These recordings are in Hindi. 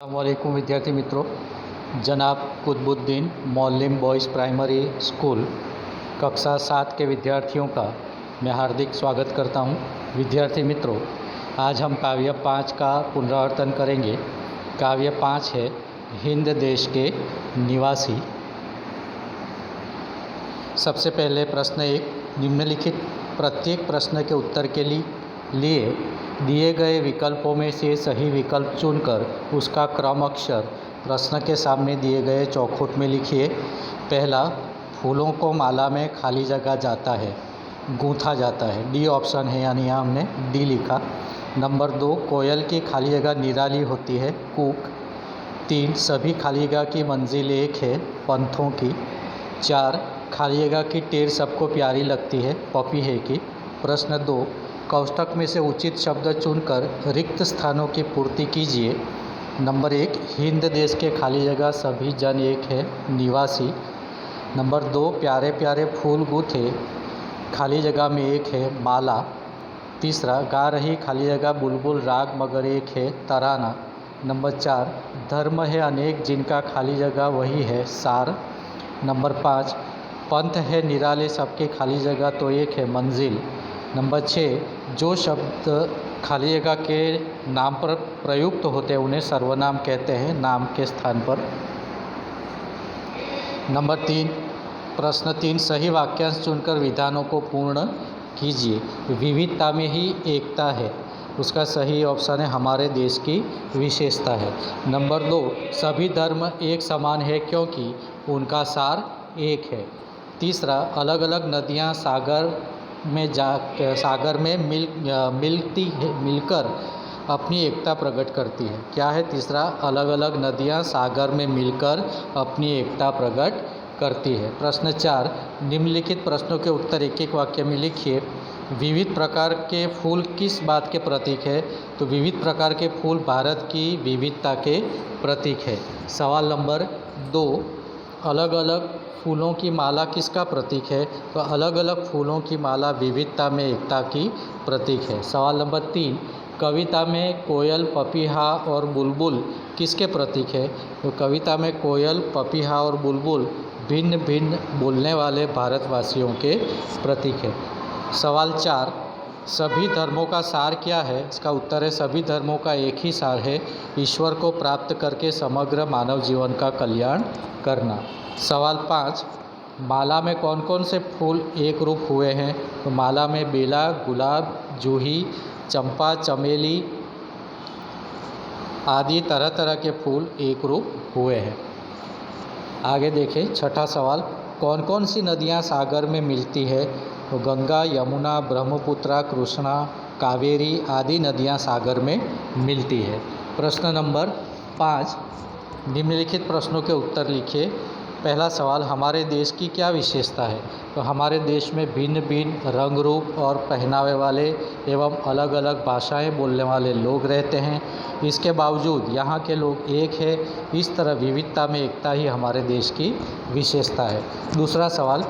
अस्सलामुअलैकुम विद्यार्थी मित्रों, जनाब कुतुबुद्दीन मौल्लिम बॉयज़ प्राइमरी स्कूल कक्षा 7 के विद्यार्थियों का मैं हार्दिक स्वागत करता हूं। विद्यार्थी मित्रों, आज हम काव्य 5 का पुनरावर्तन करेंगे। काव्य 5 है हिंद देश के निवासी। सबसे पहले प्रश्न 1, निम्नलिखित प्रत्येक प्रश्न के उत्तर के लिए दिए गए विकल्पों में से सही विकल्प चुनकर उसका क्रम अक्षर प्रश्न के सामने दिए गए चौखुट में लिखिए। पहला, फूलों को माला में खाली जगह जाता है, गूंथा जाता है। डी ऑप्शन है, यानी यहाँ हमने डी लिखा। नंबर 2, कोयल की खाली जगह निराली होती है, कूक। 3, सभी खाली जगह की मंजिल एक है, पंथों की। 4, खाली जगह की टेर सबको प्यारी लगती है, पपी है की। प्रश्न 2, कोष्ठक में से उचित शब्द चुनकर रिक्त स्थानों की पूर्ति कीजिए। नंबर 1, हिंद देश के खाली जगह सभी जन एक है, निवासी। नंबर 2, प्यारे प्यारे फूल गूथे खाली जगह में एक है, माला। तीसरा, गा रही खाली जगह बुलबुल राग मगर एक है, तराना। नंबर 4, धर्म है अनेक जिनका खाली जगह वही है, सार। नंबर 5, पंथ है निराले सबके खाली जगह तो एक है, मंजिल। नंबर 6, जो शब्द खाली जगह के नाम पर प्रयुक्त होते हैं उन्हें सर्वनाम कहते हैं, नाम के स्थान पर। नंबर 3, प्रश्न 3, सही वाक्यांश चुनकर विधानों को पूर्ण कीजिए। विविधता में ही एकता है, उसका सही ऑप्शन है हमारे देश की विशेषता है। नंबर 2, सभी धर्म एक समान है क्योंकि उनका सार एक है। तीसरा, अलग अलग नदियाँ सागर में मिलकर अपनी एकता प्रकट करती है। क्या है तीसरा? अलग अलग नदियाँ सागर में मिलकर अपनी एकता प्रकट करती है। प्रश्न 4, निम्नलिखित प्रश्नों के उत्तर एक एक वाक्य में लिखिए। विविध प्रकार के फूल किस बात के प्रतीक है? तो विविध प्रकार के फूल भारत की विविधता के प्रतीक है। सवाल नंबर 2, अलग अलग फूलों की माला किसका प्रतीक है? तो अलग अलग फूलों की माला विविधता में एकता की प्रतीक है। सवाल नंबर 3, कविता में कोयल, पपीहा और बुलबुल किसके प्रतीक है? तो कविता में कोयल, पपीहा और बुलबुल भिन्न भिन्न बोलने वाले भारतवासियों के प्रतीक है। सवाल 4, सभी धर्मों का सार क्या है? इसका उत्तर है सभी धर्मों का एक ही सार है, ईश्वर को प्राप्त करके समग्र मानव जीवन का कल्याण करना। सवाल 5, माला में कौन कौन से फूल एक रूप हुए हैं? तो माला में बेला, गुलाब, जूही, चंपा, चमेली आदि तरह तरह के फूल एक रूप हुए हैं। आगे देखें, छठा सवाल, कौन कौन सी नदियाँ सागर में मिलती है? तो गंगा, यमुना, ब्रह्मपुत्रा, कृष्णा, कावेरी आदि नदियाँ सागर में मिलती है। प्रश्न नंबर 5, निम्नलिखित प्रश्नों के उत्तर लिखिए। पहला सवाल, हमारे देश की क्या विशेषता है? तो हमारे देश में भिन्न भिन्न रंग रूप और पहनावे वाले एवं अलग अलग भाषाएं बोलने वाले लोग रहते हैं। इसके बावजूद यहाँ के लोग एक है। इस तरह विविधता में एकता ही हमारे देश की विशेषता है। दूसरा सवाल,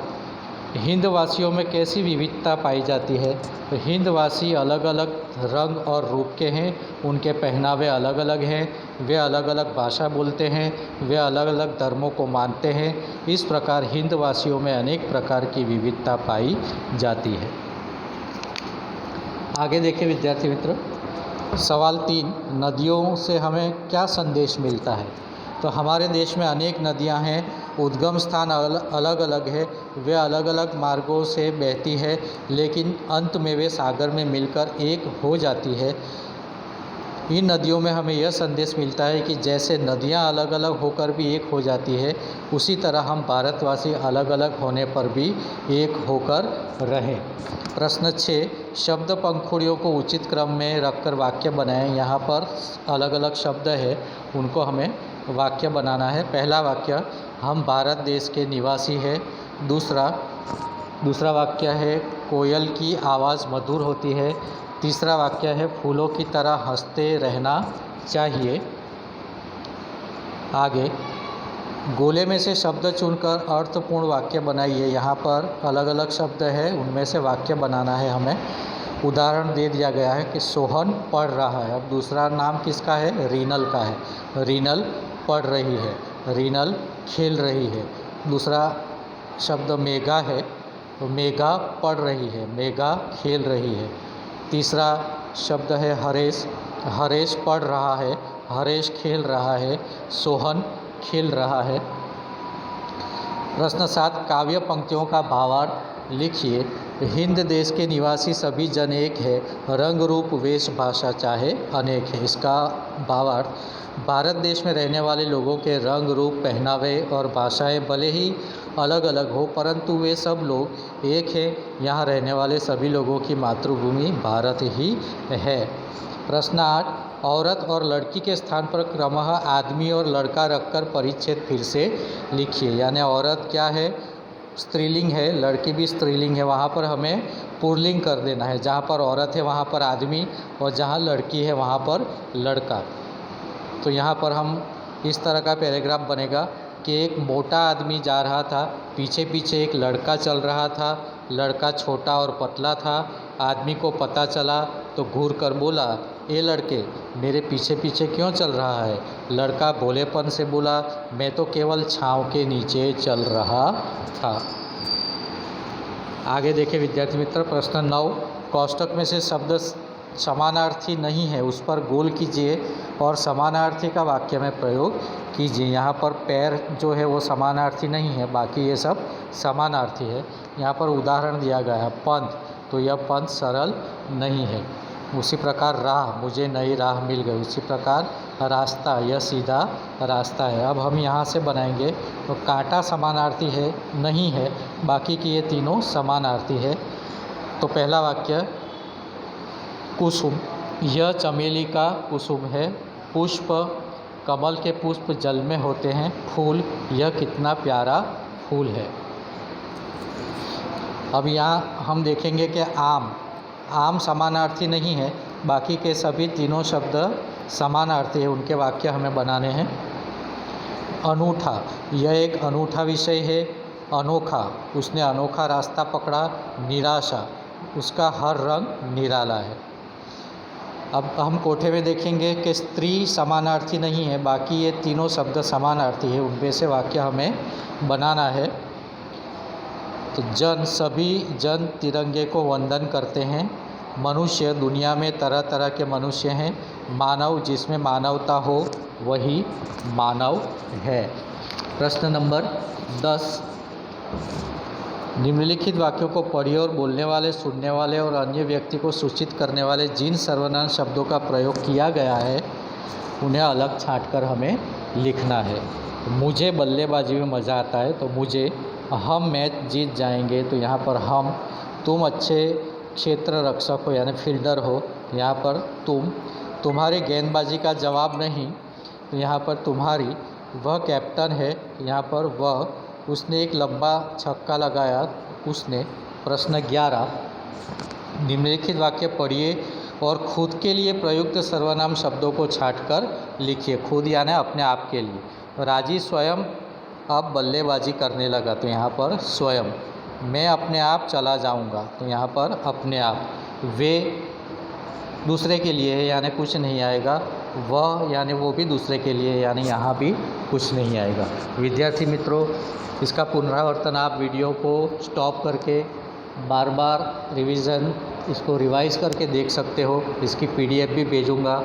हिंदवासियों में कैसी विविधता पाई जाती है? तो हिंदवासी अलग अलग रंग और रूप के हैं, उनके पहनावे अलग अलग हैं, वे अलग अलग भाषा बोलते हैं, वे अलग अलग धर्मों को मानते हैं। इस प्रकार हिंदवासियों में अनेक प्रकार की विविधता पाई जाती है। आगे देखिए विद्यार्थी मित्र, सवाल 3, नदियों से हमें क्या संदेश मिलता है? तो हमारे देश में अनेक नदियां हैं, उद्गम स्थान अलग अलग है, वे अलग अलग मार्गों से बहती है, लेकिन अंत में वे सागर में मिलकर एक हो जाती है। इन नदियों में हमें यह संदेश मिलता है कि जैसे नदियां अलग अलग होकर भी एक हो जाती है, उसी तरह हम भारतवासी अलग अलग होने पर भी एक होकर रहें। प्रश्न 6, शब्द पंखुड़ियों को उचित क्रम में रखकर वाक्य बनाएं। यहाँ पर अलग अलग शब्द है, उनको हमें वाक्य बनाना है। पहला वाक्य, हम भारत देश के निवासी हैं। दूसरा वाक्य है, कोयल की आवाज़ मधुर होती है। तीसरा वाक्य है, फूलों की तरह हंसते रहना चाहिए। आगे, गोले में से शब्द चुनकर अर्थपूर्ण वाक्य बनाइए। यहाँ पर अलग अलग शब्द है, उनमें से वाक्य बनाना है हमें। उदाहरण दे दिया गया है कि सोहन पढ़ रहा है। अब दूसरा नाम किसका है? रीनल का है। रीनल पढ़ रही है, रीनल खेल रही है। दूसरा शब्द मेघा है, तो मेघा पढ़ रही है, मेघा खेल रही है। तीसरा शब्द है हरेश, हरेश पढ़ रहा है, हरेश खेल रहा है, सोहन खेल रहा है। प्रश्न 7, काव्य पंक्तियों का भावार्थ लिखिए। हिंद देश के निवासी सभी जन एक है, रंग रूप वेश भाषा चाहे अनेक है। इसका भावार्थ, भारत देश में रहने वाले लोगों के रंग रूप पहनावे और भाषाएं भले ही अलग अलग हो, परंतु वे सब लोग एक हैं। यहाँ रहने वाले सभी लोगों की मातृभूमि भारत ही है। प्रश्न 8, औरत और लड़की के स्थान पर क्रमशः आदमी और लड़का रखकर परिच्छेद फिर से लिखिए। यानी औरत क्या है? स्त्रीलिंग है, लड़की भी स्त्रीलिंग है, वहाँ पर हमें पुल्लिंग कर देना है। जहाँ पर औरत है वहाँ पर आदमी, और जहाँ लड़की है वहाँ पर लड़का। तो यहाँ पर हम इस तरह का पैराग्राफ बनेगा कि एक मोटा आदमी जा रहा था, पीछे पीछे एक लड़का चल रहा था। लड़का छोटा और पतला था। आदमी को पता चला तो घूर कर बोला, ए लड़के, मेरे पीछे पीछे क्यों चल रहा है? लड़का भोलेपन से बोला, मैं तो केवल छाँव के नीचे चल रहा था। आगे देखें विद्यार्थी मित्र, प्रश्न 9, कोष्ठक में से शब्द समानार्थी नहीं है उस पर गोल कीजिए और समानार्थी का वाक्य में प्रयोग कीजिए। यहाँ पर पैर जो है वो समानार्थी नहीं है, बाकी ये सब समानार्थी है। यहाँ पर उदाहरण दिया गया है पंथ, तो यह पंथ सरल नहीं है। उसी प्रकार राह, मुझे नई राह मिल गई। उसी प्रकार रास्ता, यह सीधा रास्ता है। अब हम यहाँ से बनाएंगे तो कांटा समानार्थी है नहीं है, बाकी की ये तीनों समानार्थी है। तो पहला वाक्य, कुसुम, यह चमेली का कुसुम है। पुष्प, कमल के पुष्प जल में होते हैं। फूल, यह कितना प्यारा फूल है। अब यहाँ हम देखेंगे कि आम, आम समानार्थी नहीं है, बाकी के सभी तीनों शब्द समानार्थी है, उनके वाक्य हमें बनाने हैं। अनूठा, यह एक अनूठा विषय है। अनोखा, उसने अनोखा रास्ता पकड़ा। निराशा, उसका हर रंग निराला है। अब हम कोठे में देखेंगे कि स्त्री समानार्थी नहीं है, बाकी ये तीनों शब्द समानार्थी है, उनमें से वाक्य हमें बनाना है। तो जन, सभी जन तिरंगे को वंदन करते हैं। मनुष्य, दुनिया में तरह तरह के मनुष्य हैं। मानव, जिसमें मानवता हो वही मानव है। प्रश्न नंबर 10, निम्नलिखित वाक्यों को पढ़िए और बोलने वाले, सुनने वाले और अन्य व्यक्ति को सूचित करने वाले जिन सर्वनाम शब्दों का प्रयोग किया गया है उन्हें अलग छांटकर हमें लिखना है। मुझे बल्लेबाजी में मज़ा आता है, तो मुझे। हम मैच जीत जाएंगे, तो यहाँ पर हम। तुम अच्छे क्षेत्र रक्षक हो यानी फील्डर हो, यहाँ पर तुम। तुम्हारी गेंदबाजी का जवाब नहीं, तो यहाँ पर तुम्हारी। वह कैप्टन है, यहाँ पर वह। उसने एक लंबा छक्का लगाया, उसने। प्रश्न 11, निम्नलिखित वाक्य पढ़िए और खुद के लिए प्रयुक्त सर्वनाम शब्दों को छांटकर लिखिए। खुद यानी अपने आप के लिए। राजी स्वयं अब बल्लेबाजी करने लगा, तो यहाँ पर स्वयं। मैं अपने आप चला जाऊँगा, तो यहाँ पर अपने आप। वे दूसरे के लिए है, यानी कुछ नहीं आएगा। वह यानी वो भी दूसरे के लिए, यानी यहाँ भी कुछ नहीं आएगा। विद्यार्थी मित्रों, इसका पुनरावर्तन आप वीडियो को स्टॉप करके बार बार रिवीजन, इसको रिवाइज़ करके देख सकते हो। इसकी PDF भी भेजूँगा,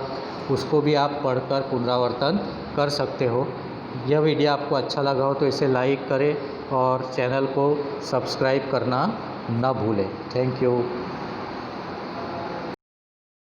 उसको भी आप पढ़कर पुनरावर्तन कर सकते हो। यह वीडियो आपको अच्छा लगा हो तो इसे लाइक करें और चैनल को सब्सक्राइब करना न भूलें। Thank you.